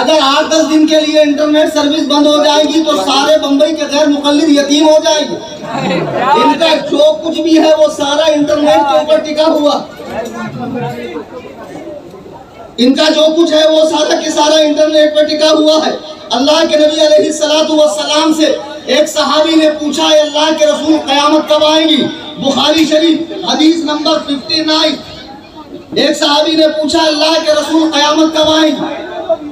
اگر 8-10 دن کے لیے انٹرنیٹ سروس بند ہو جائے گی تو سارے بمبئی کے غیر مقلد یتیم ہو جائیں گے. ان کا جو کچھ بھی ہے وہ سارا انٹرنیٹ کے اوپر ٹکا ہوا. ان کا جو کچھ ہے وہ سارا کے سارا انٹرنیٹ پر ٹکا ہوا ہے. اللہ کے نبی علیہ السلام سے ایک صحابی نے پوچھا اے اللہ کے رسول قیامت کب آئیں گی؟ بخاری شریف حدیث نمبر 59. ایک صحابی نے پوچھا اللہ کے رسول قیامت کب آئیں گی؟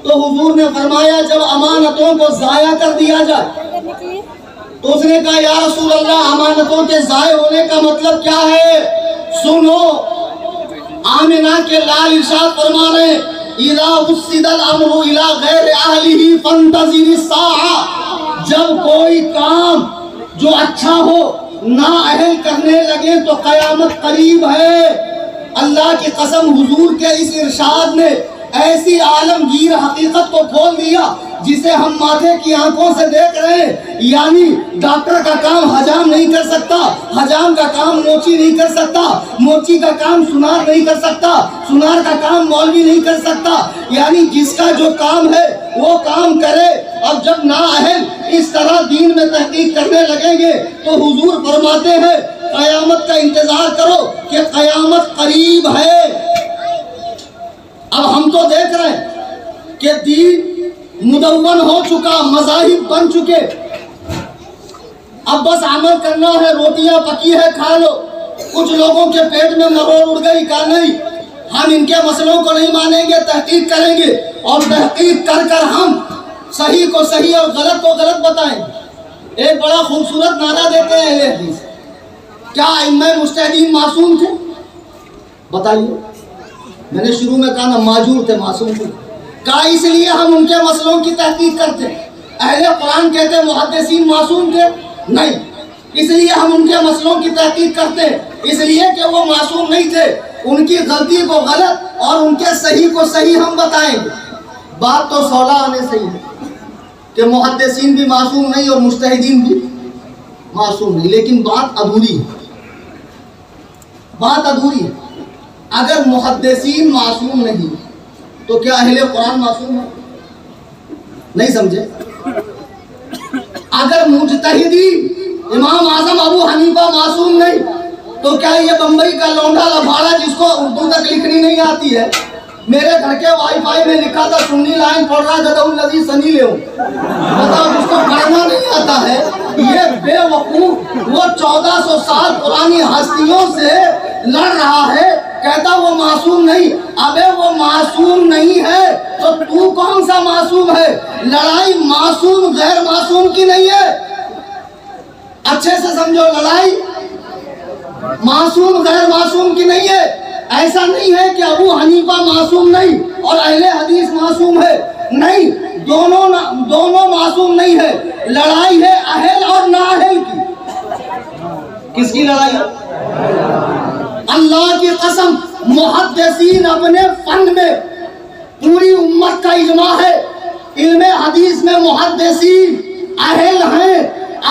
تو حضور نے فرمایا جب امانتوں کو ضائع کر دیا جائے. تو اس نے کہا یا رسول اللہ امانتوں کے ضائع ہونے کا مطلب کیا ہے؟ سنو آمنہ کے لال ارشاد فرما رہے ہیں اذا وسد الامر الى غیر اہلہ فانتظر الساعہ. جب کوئی کام جو اچھا ہو نااہل کرنے لگے تو قیامت قریب ہے. اللہ کی قسم حضور کے اس ارشاد نے ایسی عالمگیر حقیقت کو کھول دیا جسے ہم ماتھے کی آنکھوں سے دیکھ رہے ہیں. یعنی ڈاکٹر کا کام حجام نہیں کر سکتا, حجام کا کام موچی نہیں کر سکتا, موچی کا کام سنار نہیں کر سکتا, سنار کا کام مولوی نہیں کر سکتا. یعنی جس کا جو کام ہے وہ کام کرے. اب جب نااہل اس طرح دین میں تحقیق کرنے لگیں گے تو حضور فرماتے ہیں قیامت کا انتظار کرو کہ قیامت قریب ہے. اب ہم تو دیکھ رہے ہیں کہ دین مدون ہو چکا, مذاہب بن چکے, اب بس عمل کرنا ہے. روٹیاں پکی ہے کھا لو. کچھ لوگوں کے پیٹ میں مروڑ اڑ گئی, کہا نہیں ہم ان کے مسئلوں کو نہیں مانیں گے, تحقیق کریں گے اور تحقیق کر کر ہم صحیح کو صحیح اور غلط کو غلط بتائیں. ایک بڑا خوبصورت نعرہ دیتے ہیں اہل حدیث, کیا ائمہ مجتہدین معصوم تھے؟ بتائیے. میں نے شروع میں کہا نا معجور تھے, معصوم تھے. کہا اس لیے ہم ان کے مسئلوں کی تحقیق کرتے ہیں. اہل قرآن کہتے ہیں محدثین معصوم تھے؟ نہیں. اس لیے ہم ان کے مسئلوں کی تحقیق کرتے ہیں, اس لیے کہ وہ معصوم نہیں تھے. ان کی غلطی کو غلط اور ان کے صحیح کو صحیح ہم بتائیں گے. بات تو 16 آنے صحیح ہے کہ محدثین بھی معصوم نہیں اور مجتہدین بھی معصوم نہیں, لیکن بات ادھوری ہے. بات ادھوری ہے. اگر محدثین معصوم نہیں تو کیا اہل قرآن معصوم ہے؟ نہیں سمجھے. اگر مجتہدین امام اعظم ابو حنیفہ معصوم نہیں تو کیا یہ بمبئی کا لونڈا لبھاڑا جس کو اردو تک لکھنی نہیں آتی ہے, میرے گھر کے وائی فائی میں لکھا تھا سنی لائن پڑھ رہا جدہ الذی سنی لے ہوں, بتاؤ جس کو پڑھنا نہیں آتا ہے یہ بے وقوف وہ 1400 سال پرانی ہستیوں سے لڑ رہا ہے, کہتا وہ معصوم نہیں. ابے وہ معصوم نہیں ہے تو تو کون سا معصوم ہے؟ لڑائی معصوم غیر معصوم کی نہیں ہے. اچھے سے سمجھو, لڑائی معصوم غیر معصوم کی نہیں ہے. ایسا نہیں ہے کہ ابو حنیفہ معصوم نہیں اور اہل حدیث معصوم ہے, نہیں. دونوں معصوم نہیں ہے. لڑائی ہے اہل اور نااہل کی. کس کی لڑائی؟ اللہ کی قسم محدثین اپنے فن میں پوری امت کا اجماع ہے, علم حدیث میں محدثین اہل ہیں.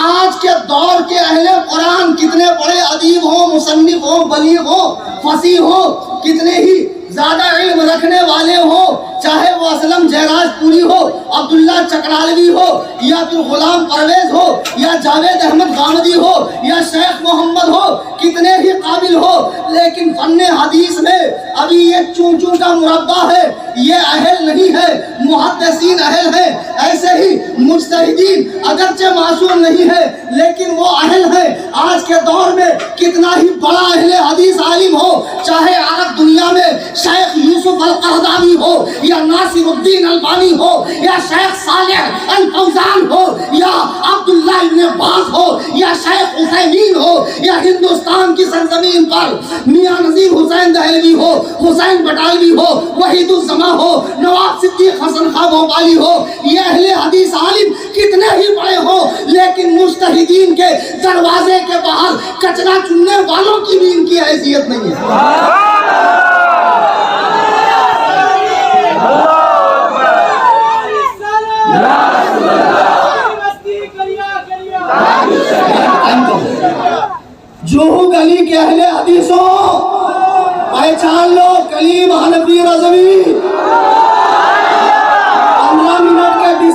آج کے دور کے اہل قرآن کتنے بڑے ادیب ہوں, مصنف ہوں, بلیغ ہوں, فصیح ہوں, کتنے ہی زیادہ علم رکھنے والے ہوں, چاہے وہ اسلم جیراج پوری ہو, عبداللہ چکرالوی ہو, یا پھر غلام پرویز ہو, یا جاوید احمد غامدی ہو, یا شیخ محمد ہو, کتنے ہی قابل ہو, لیکن فن حدیث میں ابھی یہ چون چون کا مربع ہے, یہ اہل نہیں ہے. محدثین اہل ہیں. ایسے ہی مجتہدین اگرچہ معصوم نہیں ہے لیکن وہ اہل ہیں. آج کے دور میں کتنا ہی بڑا اہل حدیث عالم ہو, چاہے عرب دنیا میں شیخ یوسف القرضاوی ہو, یا ناصر الدین البانی ہو, یا شیخ صالح الفوزان ہو, یا عبداللہ ابن باز ہو, یا شیخ عثیمین ہو, یا ہندوستان کی سرزمین پر میاں نذیر حسین دہلوی ہو, حسین بٹالوی ہو, وحید الزماں ہو, نواب صدیق حسن خان بھوپالی ہو, یہ اہل حدیث عالم کتنے ہی بڑے ہو لیکن مجتہدین کے دروازے کے باہر کچرا چننے والوں کی بھی ان کی حیثیت نہیں ہے. جو گلی کے اہل حدیثوں پہچان لو, کلیم حنفی رضوی 15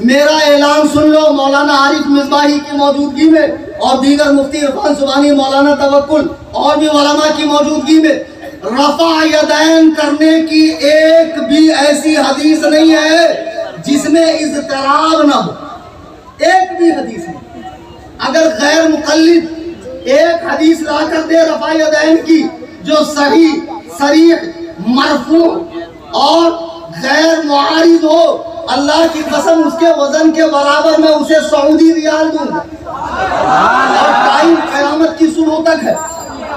میرا اعلان سن لو، مولانا عارف مصباحی کی موجودگی میں اور دیگر مفتی عرفان سبحانی، مولانا توکل اور بھی علماء کی موجودگی میں رفع یدین کرنے کی ایک بھی ایسی حدیث نہیں ہے جس میں اضطراب نہ ہو، ایک بھی حدیث نہیں۔ اگر غیر مقلد ایک حدیث لا کر دے رفع یدین کی جو صحیح صریح مرفوع اور غیر معارض ہو، اللہ کی قسم اس کے وزن کے برابر میں اسے سعودی ریال دوں گا، اور ٹائم قیامت کی صبح تک ہے۔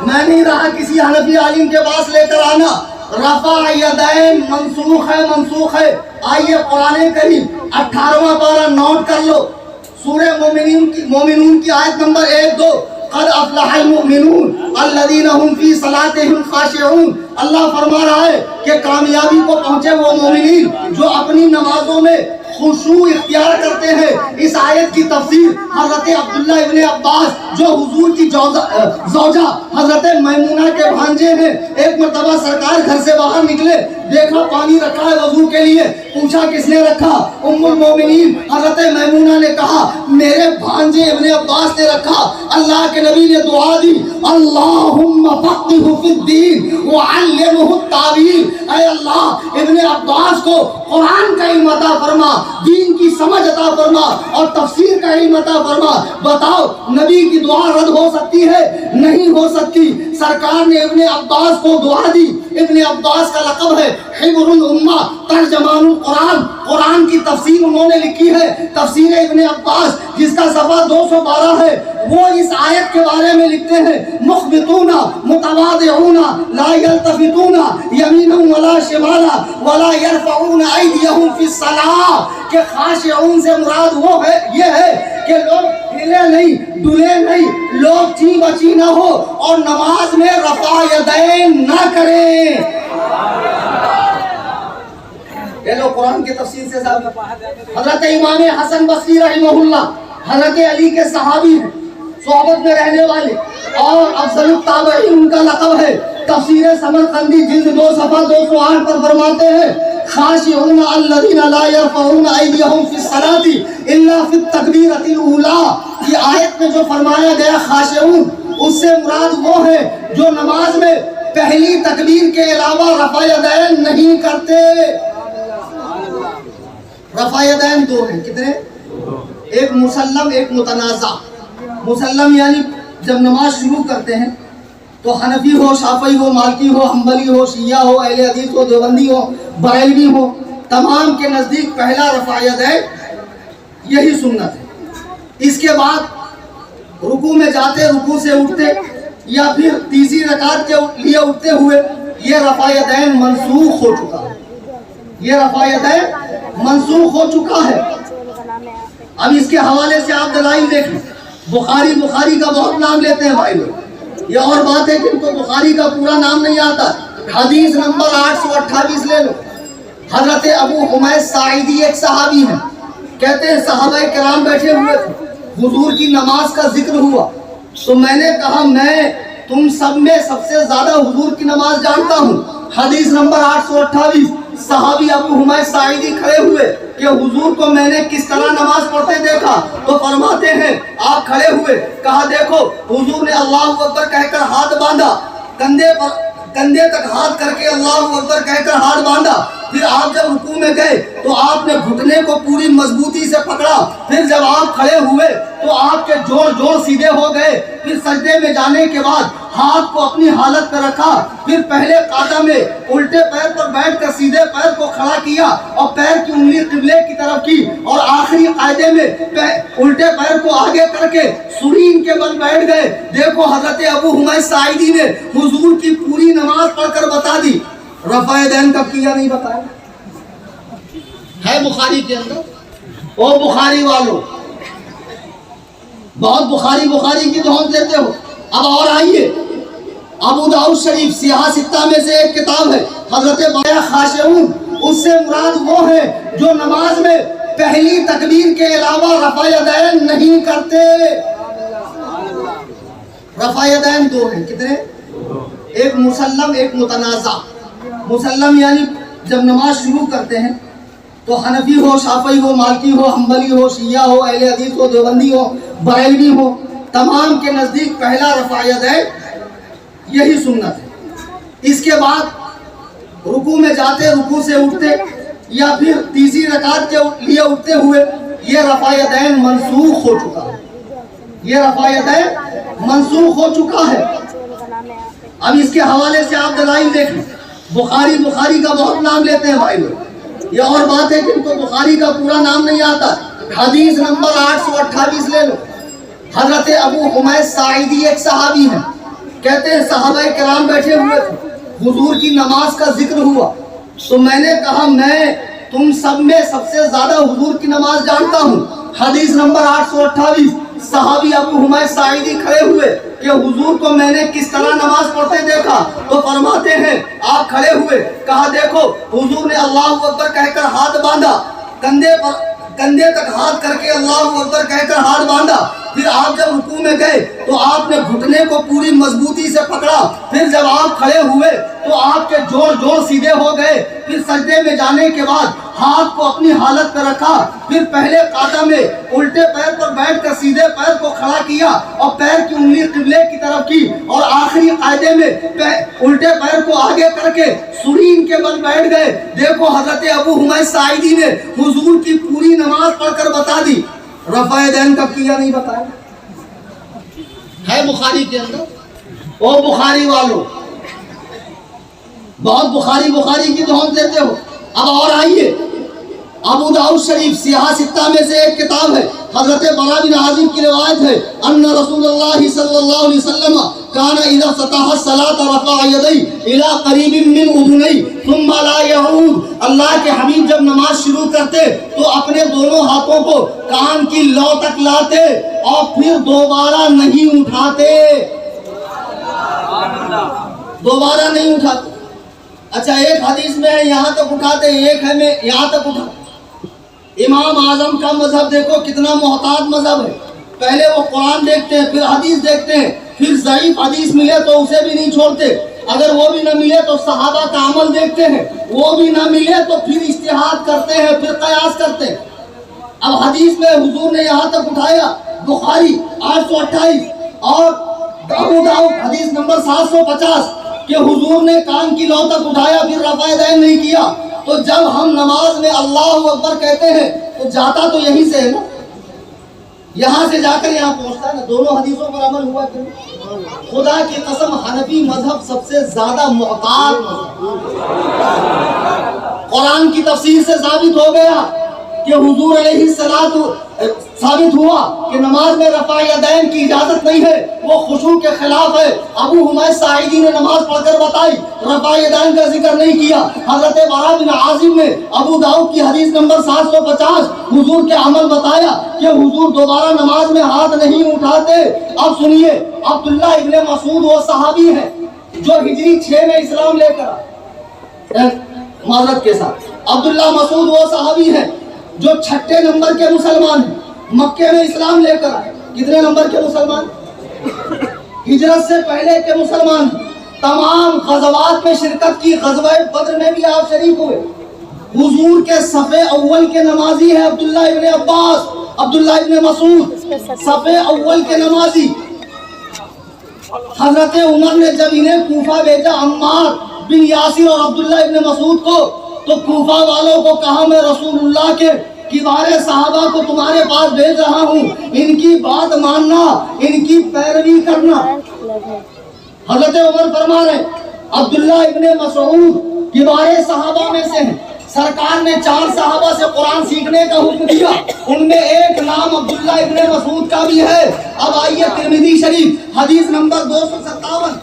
میں نہیں رہا کسی حنفی عالم کے پاس لے کر آنا رفع یدین منسوخ ہے۔ آئیے قرآن کریم 18واں پارہ نوٹ کر لو، سورہ مومنون کی آیت نمبر 1-2، قد افلح المؤمنون الذین هم فی صلاتهم خاشعون۔ اللہ فرما رہا ہے کہ کامیابی کو پہنچے وہ مومنین جو اپنی نمازوں میں خشوع اختیار کرتے ہیں۔ اس آیت کی تفسیر حضرت عبداللہ ابن عباس جو حضور کی زوجہ حضرت میمونہ کے بھانجے ہیں، ایک مرتبہ سرکار گھر سے باہر نکلے، دیکھا پانی رکھا ہے وضو کے لیے، پوچھا کس نے رکھا؟ ام المومنین حضرت میمونہ نے کہا میرے بھانجے ابن عباس نے رکھا۔ اللہ کے نبی نے دعا دی، اللہم فقہہ فی الدین وعلمہ التاویل، اے اللہ ابن عباس کو قرآن کا علم عطا فرما، دین کی سمجھ عطا فرما اور تفسیر کا علم عطا فرما۔ بتاؤ نبی کی دعا رد ہو سکتی ہے؟ نہیں ہو سکتی۔ سرکار نے ابن عباس کو دعا دی۔ ابن عباس کا لقب ہے حبر الامہ، ترجمان القرآن، قرآن کی تفسیر انہوں نے لکھی ہے، تفسیر ابن عباس جس کا صفحہ 212 ہے۔ وہ اس آیت کے بارے میں لکھتے ہیں مخبتون متواضعون لا یلتفتون یمینا ولا شمالا ولا یرفعون ایدیہم فی الصلاۃ، کہ خاشعون سے مراد وہ ہے یہ ہے کہ لوگ ہلے نہیں ڈلے نہیں، لوگ چی بچی نہ ہو اور نماز میں رفع یدین نہ کریں۔ یہ لوگ قرآن کی تفسیر سے ثابت۔ حضرت امام حسن بصری رحمہ اللہ حضرت علی کے صحابی ہیں، صحبت میں رہنے والے اور افضل التابعین ان کا لقب ہے۔ تفسیر سمرقندی جلد 2 صفحہ 208 پر فرماتے ہیں خاشعون الذین لا یرفعون ایدیہم فی الصلاۃ الا فی التکبیرۃ الاولی۔ یہ آیت میں جو فرمایا گیا خاشعون، اس سے مراد وہ ہے جو نماز میں پہلی تکبیر کے علاوہ رفع یدین نہیں کرتے۔ رفع یدین 2 ہیں، کتنے؟ ایک مسلم ایک متنازع۔ مسلم یعنی جب نماز شروع کرتے ہیں تو حنفی ہو، شافعی ہو، مالکی ہو، حنبلی ہو، شیعہ ہو، اہل حدیث ہو، دیوبندی ہو، بریلوی ہو، تمام کے نزدیک پہلا رفع یدین یہی سنت ہے۔ اس کے بعد رکوع میں جاتے، رکوع سے اٹھتے یا پھر تیسری رکعت کے لیے اٹھتے ہوئے یہ رفع یدین منسوخ ہو چکا ہے، یہ رفع یدین منسوخ ہو چکا ہے۔ اب اس کے حوالے سے آپ دلائل دیکھیں۔ بخاری کا بہت نام لیتے ہیں بھائی لوگ، یہ اور بات ہے کہ ان کو بخاری کا پورا نام نہیں آتا۔ حدیث نمبر 828 لے لو۔ حضرت ابو حمید ساعدی ایک صحابی ہیں، کہتے ہیں صحابہ کرام بیٹھے ہوئے تھے، حضور کی نماز کا ذکر ہوا تو میں نے کہا میں تم سب میں سب سے زیادہ حضور کی نماز جانتا ہوں۔ حدیث نمبر 828، صحابی ابو حمید ساعدی کھڑے ہوئے کہ حضور کو میں نے کس طرح نماز پڑھتے دیکھا، تو فرماتے ہیں آپ کھڑے ہوئے، کہا دیکھو حضور نے اللہ اکبر کہہ کر ہاتھ باندھا، کندھے تک ہاتھ کر کے اللہ اکبر کہہ کر ہاتھ باندھا، پھر آپ جب رکوع میں گئے تو آپ نے گھٹنے کو پوری مضبوطی سے پکڑا، پھر جب آپ کھڑے ہوئے تو آپ کے جوڑ سیدھے ہو گئے، پھر سجدے میں جانے کے بعد ہاتھ کو اپنی حالت پر رکھا، پھر پہلے قاعدہ میں الٹے پیر پر بیٹھ کر سیدھے پیر کو کھڑا کیا اور پیر کی انگلی قبلے کی طرف کی، اور آخری قاعدے میں الٹے پیر کو آگے کر کے سرین کے بل بیٹھ گئے۔ دیکھو حضرت ابو حمید ساعدی نے حضور کی پوری نماز پڑھ کر بتا دی۔ رفع یدین کب کیا نہیں بتایا ہے بخاری کے اندر۔ او بخاری والوں، بہت بخاری کی دھوم لیتے ہو۔ اب اور آئیے، ابو داؤد شریف سیاہ ستہ میں سے ایک کتاب ہے، حضرت بایا خاشعون، اس سے مراد وہ ہے جو نماز میں پہلی تکبیر کے علاوہ رفع یدین نہیں کرتے۔ رفع یدین 2 ہیں، کتنے؟ ایک مسلم ایک متنازع۔ مسلم یعنی جب نماز شروع کرتے ہیں تو حنفی ہو، شافعی ہو، مالکی ہو، حنبلی ہو، شیعہ ہو، اہل حدیث ہو، دیوبندی ہو، بریلوی ہو، تمام کے نزدیک پہلا رفع یدین یہی سنت ہے۔ اس کے بعد رکوع میں جاتے، رکوع سے اٹھتے یا پھر تیسری رکعت کے لیے اٹھتے ہوئے یہ رفع یدین منسوخ ہو چکا ہے، یہ رفع یدین منسوخ ہو چکا ہے۔ اب اس کے حوالے سے آپ دلائل دیکھیں۔ بخاری کا بہت نام لیتے ہیں بھائی لوگ، یہ اور بات ہے کہ ان کو بخاری کا پورا نام نہیں آتا۔ حدیث نمبر 828 لے لو۔ حضرت ابو حمید ساعدی ایک صحابی ہیں، کہتے ہیں صحابہ کرام بیٹھے ہوئے تھے، حضور کی نماز کا ذکر ہوا تو میں نے کہا میں تم سب میں سب سے زیادہ حضور کی نماز جانتا ہوں۔ حدیث نمبر 828، صحابی ابو حمید ساعدی کھڑے ہوئے کہ حضور کو میں نے کس طرح نماز پڑھتے دیکھا، تو فرماتے ہیں آپ کھڑے ہوئے، کہا دیکھو حضور نے اللہ اکبر کہہ کر ہاتھ باندھا، کندھے تک ہاتھ کر کے اللہ اکبر کہہ کر ہاتھ باندھا، پھر آپ جب رکوع میں گئے تو آپ نے گھٹنے کو پوری مضبوطی سے پکڑا، پھر جب آپ کھڑے ہوئے تو آپ کے جوڑ سیدھے ہو گئے، پھر سجدے میں جانے کے بعد ہاتھ کو اپنی حالت پر رکھا، پھر پہلے قاعدہ میں الٹے پیر پر بیٹھ کر سیدھے پیر کو کھڑا کیا اور پیر کی انگلی قبلے کی طرف کی، اور آخری قاعدے میں الٹے پیر کو آگے کر کے سرین کے بل بیٹھ گئے۔ دیکھو حضرت ابو حمید ساعدی نے حضور کی پوری نماز پڑھ کر بتا دی۔ رفع یدین کب کیا نہیں بتایا، ہے بخاری کے اندر۔ او بخاری والو، بہت بخاری کی دھون دیتے ہو۔ اب اور آئیے، ابو داؤد شریف سیاہ ستہ میں سے ایک کتاب ہے، حضرت برا بن عازب کی روایت ہے، ان رسول اللہ صلی اللہ علیہ وسلم کان اذا افتتح الصلاة رفع یدیہ الی قریب من اذنیہ ثم لا یعود۔ اللہ کے حبیب جب نماز شروع کرتے تو اپنے دونوں ہاتھوں کو کان کی لو تک لاتے اور پھر دوبارہ نہیں اٹھاتے، دوبارہ نہیں اٹھاتے۔ اچھا ایک حدیث میں ہے یہاں تک اٹھاتے، ایک ہے میں یہاں تک اٹھاتے۔ امام اعظم کا مذہب دیکھو کتنا محتاط مذہب ہے، پہلے وہ قرآن دیکھتے ہیں، پھر حدیث دیکھتے ہیں، پھر ضعیف حدیث ملے تو اسے بھی نہیں چھوڑتے، اگر وہ بھی نہ ملے تو صحابہ کا عمل دیکھتے ہیں، وہ بھی نہ ملے تو پھر اجتہاد کرتے ہیں، پھر قیاس کرتے ہیں۔ اب حدیث میں حضور نے یہاں تک اٹھایا، بخاری 828 اور ابو داؤد حدیث نمبر 750 کہ حضور نے کان کی لو تک اٹھایا، پھر رفع یدین نہیں کیا۔ تو جب ہم نماز میں اللہ اکبر کہتے ہیں تو جاتا تو یہیں سے ہے نا، یہاں سے جا کر یہاں پہنچتا ہے نا، دونوں حدیثوں پر عمل ہوا کہ خدا کی قسم حنفی مذہب سب سے زیادہ محتاط مذہب۔ قرآن کی تفسیر سے ثابت ہو گیا کہ حضور علیہ الصلوۃ ثابت ہوا کہ نماز میں رفع یدین کی اجازت نہیں ہے، وہ خشوع کے خلاف ہے۔ ابو حمید ساعدی نے نماز پڑھ کر بتائی، رفع یدین کا ذکر نہیں کیا۔ حضرت برا بن عازب نے ابو داؤد کی حدیث نمبر 750 حضور کے عمل بتایا کہ حضور دوبارہ نماز میں ہاتھ نہیں اٹھاتے۔ اب سنیے، عبداللہ ابن مسعود وہ صحابی ہے جو ہجری 6 میں اسلام لے کر معذرت کے ساتھ عبداللہ مسعود وہ صحابی ہے جو 6 نمبر کے مسلمان ہیں، مکے میں اسلام لے کر آئے۔ کتنے نمبر کے مسلمان؟ ہجرت سے پہلے کے مسلمان، تمام غزوات میں شرکت کی، غزوہ بدر میں بھی آپ شریک ہوئے۔ حضور کے صف اول کے نمازی ہیں عبداللہ ابن عباس، عبداللہ ابن مسعود صف اول کے نمازی۔ حضرت عمر نے جب انہیں کوفہ بھیجا، عمار بن یاسر اور عبداللہ ابن مسعود کو، تو کوفہ والوں کو کہا میں رسول اللہ کے کبار صحابہ کو تمہارے پاس بھیج رہا ہوں، ان کی بات ماننا، ان کی پیروی کرنا۔ حضرت عمر فرما رہے عبداللہ ابن مسعود کبار صحابہ میں سے ہیں، سرکار نے 4 صحابہ سے قرآن سیکھنے کا حکم دیا، ان میں ایک نام عبداللہ ابن مسعود کا بھی ہے۔ اب آئیے ترمذی شریف حدیث نمبر 257،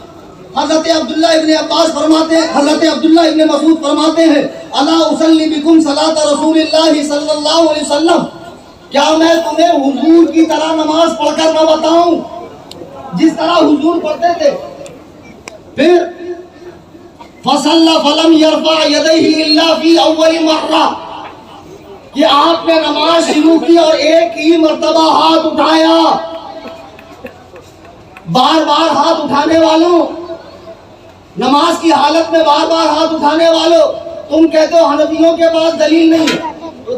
حضرت عبداللہ ابن عباس فرماتے ہیں، حضرت عبداللہ ابن مسعود فرماتے ہیں الا اصلی بکم صلاۃ رسول اللہ صلی اللہ علیہ وسلم، کیا میں تمہیں حضور کی طرح نماز پڑھ کر نہ بتاؤں جس طرح حضور پڑھتے تھے؟ پھر فصلی فلم یرفع یدیہ الا فی اول مرہ، کہ آپ نے نماز شروع کی اور ایک ہی مرتبہ ہاتھ اٹھایا۔ بار بار ہاتھ اٹھانے والوں، نماز کی حالت میں بار بار ہاتھ اٹھانے والوں، تم کہتے ہو حنفیوں کے پاس دلیل نہیں ہے،